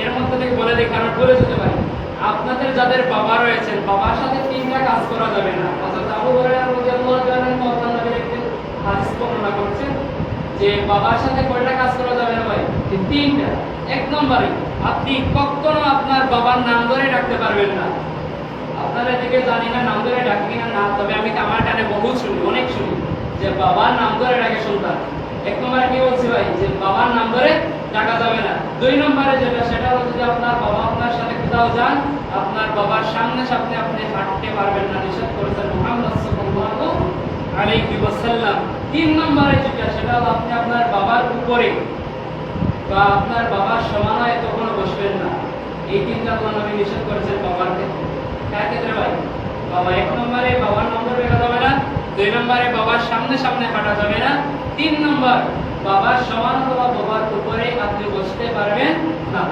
এর মধ্যে থেকে বলে দেখি আমরা বলে যেতে পারি আপনাদের যাদের বাবা রয়েছেন বাবার সাথে তিনটা কাজ করা যাবে না। অর্থাৎ আবু হুরায়রা রাদিয়াল্লাহু তাআলা আনহু নবীর একটি হাদিস বর্ণনা করেছেন যে বাবার সাথে কয়টা কাজ করা যাবে না ভাই? তিনটা। এক নম্বরে আপনি কখনো আপনার বাবার নাম ধরে ডাকতে পারবেন না। আপনারা এদিকে জানি না নাম ধরে ডাকে কিনা না, তবে আমি আমার কানে বহুত শুনি, অনেক শুনি যে বাবার নাম ধরে ডাকে সন্তান। এক নম্বরে কি বলছি ভাই যে বাবার নাম ধরে ডাকা যাবে না। দুই নম্বরে যেটা সেটা হচ্ছে যে আপনার বাবা আপনার সাথে কোথাও যান আপনার বাবার সামনে সামনে আপনি হাঁটতে পারবেন না, নিষেধ করেছেন মুহাম্মদ সাল্লাল্লাহু আলাইহি ওয়াসাল্লাম। তিন নম্বরে যেটা সেটা হলো আপনি আপনার বাবার উপরে বা আপনার বাবার সমানায় কখনো বসবেন না। এই তিনটা আল্লাহ নবী নিষেধ করেছেন বাবার ক্ষেত্রে। কার ক্ষেত্রে ভাই? বাবা। এক নম্বরে বাবার নম্বর বেরা যাবে না, দুই নম্বরে বাবার সামনে সামনে হাঁটা যাবে না, তিন নম্বর বাবার সমান অথবা বাবার উপরে আপনি বসতে পারবেন না।